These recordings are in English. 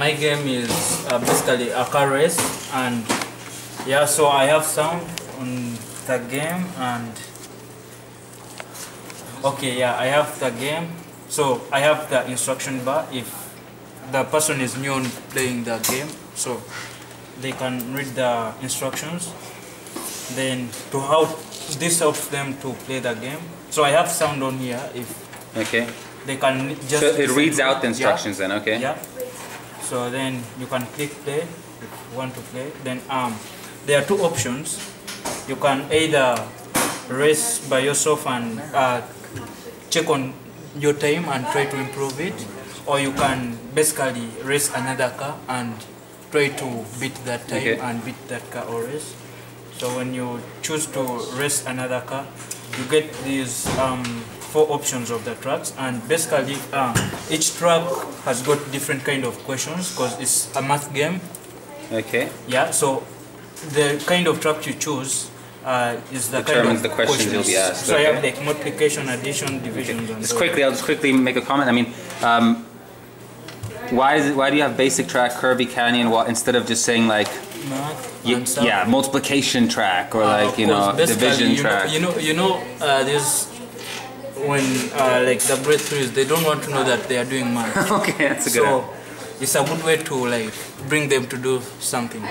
my game is basically a car race, and yeah, so I have sound on the game, and okay, yeah, I have the game. So I have the instruction bar if the person is new on playing the game, so they can read the instructions. Then to how this helps them to play the game. So I have sound on here if they can just. So it reads out the instructions then, okay? Yeah. So then you can click play if you want to play. Then there are two options. You can either race by yourself and check on your time and try to improve it, or you can basically race another car and try to beat that time and beat that car or race. So when you choose to race another car, you get these 4 options of the tracks, and basically each track has got different kind of questions because it's a math game. Okay. Yeah, so the kind of track you choose is the determines kind of the questions you'll be asked. So I have like multiplication, addition, division. And I'll just quickly make a comment. I mean, why do you have basic track, Kirby Canyon, instead of just saying like multiplication track or like division track? You know, there's when like the breakthroughs, they don't want to know that they are doing math. Okay, that's a good. So it's a good way to like bring them to do something.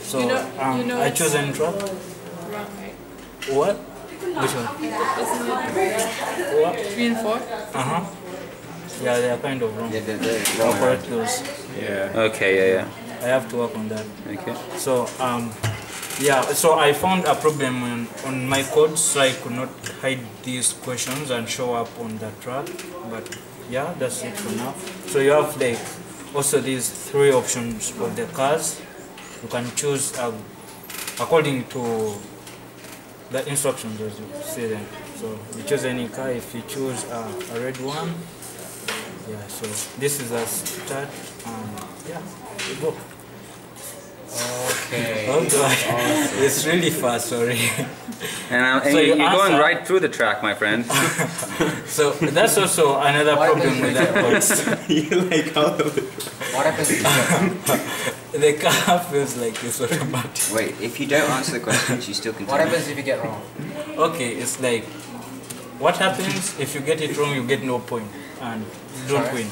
So I chose any track. What? Which one? What? 3 and 4? Yeah, they are kind of wrong. Yeah, they're correct those. Yeah. Okay, yeah. I have to work on that. Okay. So yeah, so I found a problem on my code, so I could not hide these questions and show up on the track. But yeah, that's it for now. So you have like also these 3 options of the cars. You can choose according to the instructions as you see them. So you choose any car. If you choose a red one, yeah. So this is a start, and yeah, you go. Okay. Awesome. It's really fast, sorry. And you're going right through the track, my friend. So that's also another problem with that course. You like all of it. What happens if you don't? The car feels like it's automatic. Wait, if you don't answer the questions, you still continue. What happens if you get wrong? Okay, it's like, what happens if you get it wrong, you get no point, and you don't win.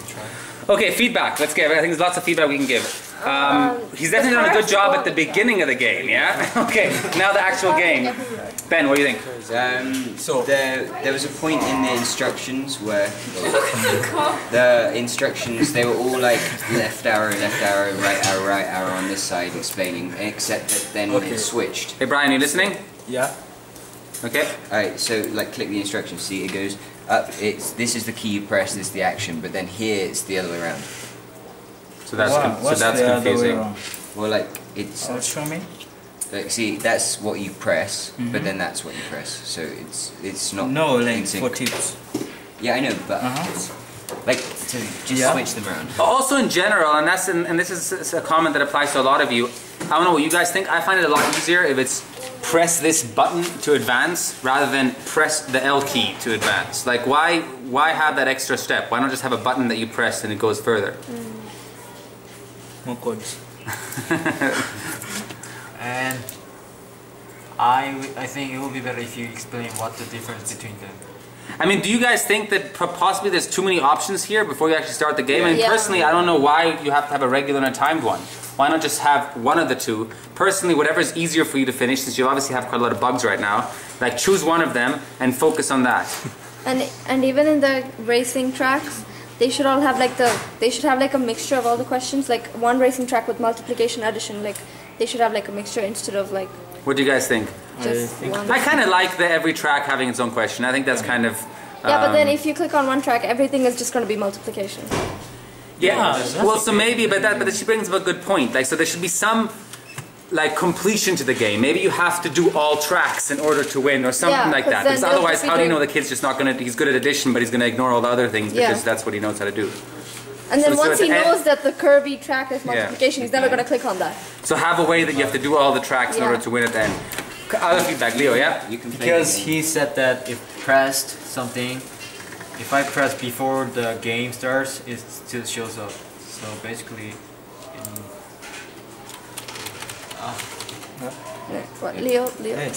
Okay, feedback. Let's give. I think there's lots of feedback we can give. He's definitely done a good job at the beginning of the game, yeah? Okay, now the actual game. Ben, what do you think? So there was a point in the instructions where the instructions, they were all like left arrow, right arrow on this side explaining, except that then it switched. Hey Brian, you listening? Yeah. Okay. Alright, so like click the instructions, see it goes up, this is the key you press, this is the action, but then here it's the other way around. So that's confusing. Well, like it's. Show me. Like, see, that's what you press, but then that's what you press. So it's not. No, like for tips. Yeah, I know, but like to just switch them around. Also, in general, and this is a comment that applies to a lot of you. I don't know what you guys think. I find it a lot easier if it's press this button to advance rather than press the L key to advance. Like, why have that extra step? Why not just have a button that you press and it goes further? More codes. And I think it will be better if you explain what the difference between them. I mean, do you guys think that possibly there's too many options here before you actually start the game? I mean, personally, I don't know why you have to have a regular and a timed one. Why not just have one of the two? Personally, whatever is easier for you to finish, since you obviously have quite a lot of bugs right now, like choose one of them and focus on that. And even in the racing tracks, they should all have like a mixture of all the questions, like one racing track with multiplication, addition, like they should have like a mixture instead of like. What do you guys think? I kind of like every track having its own question. I think that's kind of. Yeah, but then if you click on one track, everything is just going to be multiplication. Yeah. Well, so maybe, but she brings up a good point. Like, so there should be some like completion to the game. Maybe you have to do all tracks in order to win, or something like that. Because otherwise, how do you know the kid's just not gonna? He's good at addition, but he's gonna ignore all the other things because that's what he knows how to do. And then once he knows that the Kirby track is multiplication, he's never gonna click on that. So have a way that you have to do all the tracks in order to win at the end. Other feedback, Leo. Yeah. You can play because he said that if pressed something, if I press before the game starts, it still shows up. So basically, What, Leo? Hey,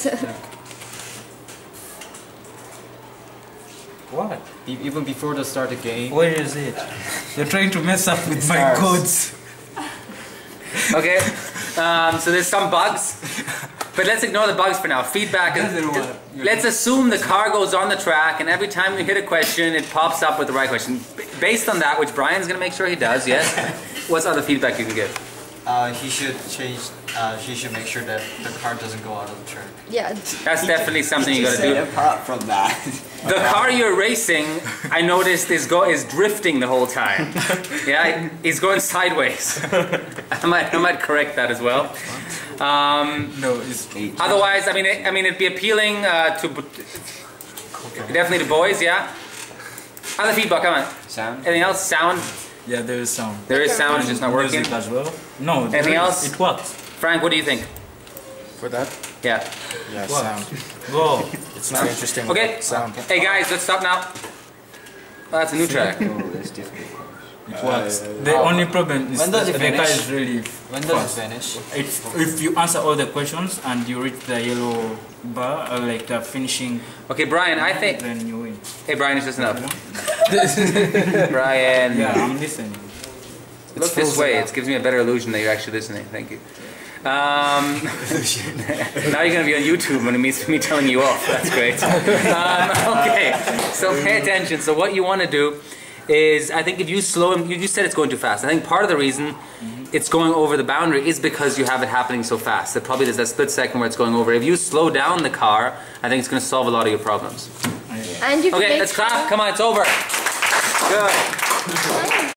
what? even before the start of the game, Where is it? You're trying to mess up with my Stars. codes. Okay, so there's some bugs, but let's ignore the bugs for now. Feedback is, let's assume the car goes on the track and every time you hit a question, it pops up with the right question. Based on that, which Brian's gonna make sure he does, yes? What's other feedback you can give? he should change. He should make sure that the car doesn't go out of the track. Yeah. That's definitely something you gotta do. Apart from that, The car you're racing, I noticed is drifting the whole time. Yeah, he's going sideways. I might correct that as well. No, it's Otherwise, I mean, it'd be appealing definitely to boys. Yeah. Other feedback, come on. sound. Anything else? Sound. yeah. There is sound. There is sound, it's just not working. Music as well. No. there Anything is. else? It works. Frank, what do you think? For that? Yeah. Yeah, What? sound. Go. It's not interesting Okay. without sound. Hey guys, let's stop now. Oh, that's a new track. Oh, that's difficult. It works. The only problem is When does it the car finish? is really When does fast. it finish? If you answer all the questions and you reach the yellow bar, like the finishing, Okay, Brian, I think. then you win. Hey, Brian, it's just enough. Brian, Yeah, I'm listening. look this way. It gives me a better illusion that you're actually listening. Thank you. Now you're going to be on YouTube when it means me telling you off. That's great. Okay, so pay attention. So what you want to do is, I think if you slow him, you said it's going too fast. I think part of the reason it's going over the boundary is because you have it happening so fast. That probably there's that split second where it's going over. If you slow down the car, I think it's going to solve a lot of your problems. And you can Okay, make let's clap. Come on, it's over. Good. sure